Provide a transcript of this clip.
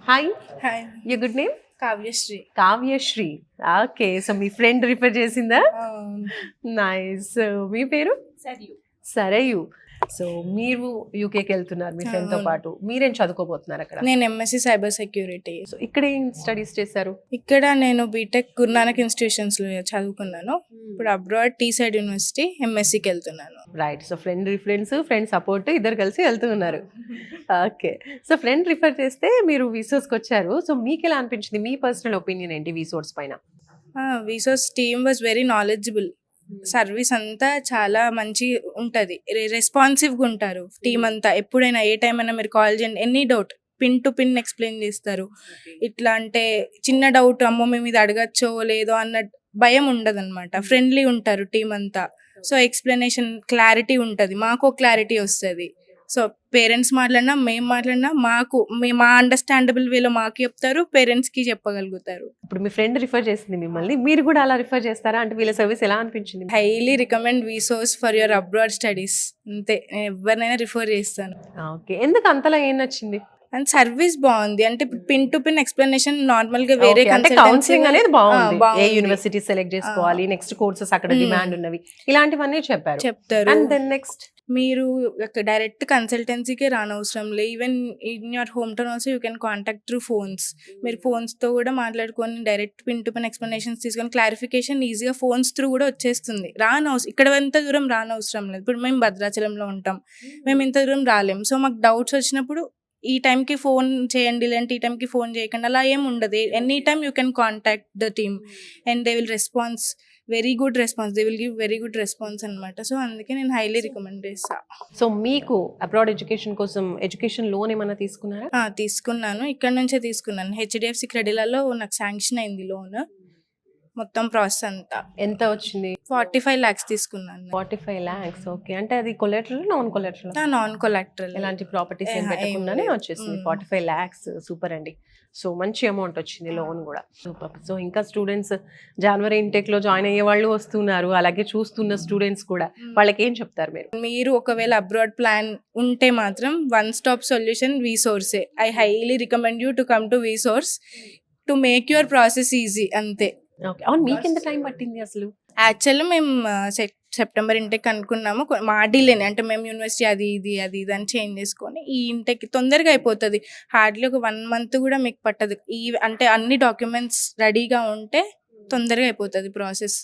Hi. Hi, your good name? Kavyasri. Kavyasri. Okay. So me friend refer చేసిందా? అవును. Nice. మీ పేరు? Sarayu. Sarayu. So మీరు యూకేకి వెళ్తున్నారు మీ ఫ్రెండ్ తో అవును. పాటు. మీరేం చదువుకోబోతున్నారు అక్కడ? నేను ఎంఎస్సి సైబర్ సెక్యూరిటీ. సో ఇక్కడ ఏం స్టడీస్ చేశారు? ఇక్కడ నేను బీటెక్ గురునానక్ ఇన్స్టిట్యూషన్స్ లో చదువుకున్నాను. ఇప్పుడు అబ్రాడ్ టీ సైడ్ యూనివర్సిటీ ఎంఎస్సికి వెళ్తున్నాను. Right. So friend reference, friend support ఇద్దరు కలిసి వెళ్తూ ఉన్నారు. ఓకే. సో ఫ్రెండ్ రిఫర్ చేస్తే మీరు విసోర్స్కి వచ్చారు. సో మీకు ఎలా అనిపించింది? మీ పర్సనల్ ఒపీనియన్ ఏంటి విసోర్స్ పైన? విసోస్ team was very knowledgeable. Service అంతా చాలా మంచి ఉంటుంది, రెస్పాన్సివ్గా ఉంటారు టీం అంతా. ఎప్పుడైనా ఏ టైం అయినా మీరు కాల్ చేయండి, any doubt pin to pin explain చేస్తారు. ఇట్లా అంటే చిన్న డౌట్ అమ్మో మేము ఇది అడగచ్చో లేదో అన్న భయం ఉండదు అనమాట. ఫ్రెండ్లీ ఉంటారు టీం అంతా. సో ఎక్స్ప్లెనేషన్ క్లారిటీ ఉంటుంది, మాకు క్లారిటీ వస్తుంది. సో పేరెంట్స్ మాట్లాడినా మేము మాట్లాడినా మా అండర్స్టాండబుల్ వేలో మాకు చెప్తారు, పేరెంట్స్కి చెప్పగలుగుతారు. ఇప్పుడు మీ ఫ్రెండ్ రిఫర్ చేసింది మిమ్మల్ని, మీరు కూడా అలా రిఫర్ చేస్తారా? అంటే వీళ్ళ సర్వీస్ ఎలా అనిపించింది? Highly recommend VSource for your abroad studies. అంతే, నేను ఎవరినైనా రిఫర్ చేస్తాను. ఓకే. ఎందుకు అంతలా ఏం నచ్చింది? అండ్ సర్వీస్ బాగుంది. అంటే pin to pin explanation normal గా వేరే కౌన్సిలింగ్ అనేది బాగుంది. ఏ బాగుంది. యూనివర్సిటీ సెలెక్ట్ చేసుకోవాలి, నెక్స్ట్ కోర్సెస్ అక్కడ డిమాండ్ ఉన్నవి, ఇలాంటివన్నీ చెప్తారు. అండ్ దెన్ నెక్స్ట్ మీరు డైరెక్ట్ కన్సల్టెన్సీకే రానవసరం లేదు. Even in your home town also you can contact through phones. మీరు ఫోన్స్ తో కూడా మాట్లాడుకొని direct pin to pin explanations తీసుకొని క్లారిఫికేషన్ ఈజీగా ఫోన్స్ త్రూ కూడా వచ్చేస్తుంది. ఇక్కడ ఎంత దూరం రానవసరం లేదు. ఇప్పుడు మేము భద్రాచలంలో ఉంటాం, మేము ఇంత దూరం రాలేం. సో మాకు డౌట్స్ వచ్చినప్పుడు ఈ టైంకి ఫోన్ చేయండి, లేదంటే ఈ టైంకి ఫోన్ చేయకండి, అలా ఏం ఉండదు. Any time you can contact the team and they will response very good response. They will give very good response అనమాట. సో అందుకే నేను హైలీ రికమెండ్ చేస్తా. సో మీకు అబ్రాడ్ ఎడ్యుకేషన్ కోసం ఎడ్యుకేషన్ లోన్ ఏమైనా తీసుకున్నారా? తీసుకున్నాను, ఇక్కడ నుంచే తీసుకున్నాను. హెచ్డిఎఫ్సి క్రెడిట్లలో నాకు శాంక్షన్ అయింది లోన్. మొత్తం ప్రాసెస్ అంతా ఎంత వచ్చింది? 45 lakhs తీసుకున్నాను. 45 lakhs. ఓకే. అంటే అది collateral, non collateral? Non collateral. ఎలాంటి ప్రాపర్టీస్ ఏం పెట్టకుండానే వచ్చేసింది 45 lakhs. సూపర్ అండి. సో మంచి అమౌంట్ వచ్చింది లోన్ కూడా. సూపర్. సో ఇంకా స్టూడెంట్స్ జనవరి ఇంటెక్ లో జాయిన్ అయ్యే వాళ్ళు వస్తున్నారు, అలాగే చూస్తున్న స్టూడెంట్స్ కూడా, వాళ్ళకి ఏం చెప్తారు మీరు? మీరు ఒకవేళ అబ్రాడ్ ప్లాన్ ఉంటే మాత్రం వన్ స్టాప్ సొల్యూషన్ విసోర్సే. I highly recommend you to come to VSource to make your process easy. అంతే. ఓకే. అవును, మీకు ఎంత టైం పట్టింది అసలు? యాక్చువల్లీ మేము సెప్టెంబర్ ఇంటెక్ అనుకున్నాము. మా డీలేనే, అంటే మేము యూనివర్సిటీ అది ఇది అని చేంజ్ చేసుకొని ఈ ఇంటెక్ తొందరగా అయిపోతుంది. హార్డ్లీ ఒక 1 month కూడా మీకు పట్టదు. అంటే అన్ని డాక్యుమెంట్స్ రెడీగా ఉంటే తొందరగా అయిపోతుంది ప్రాసెస్.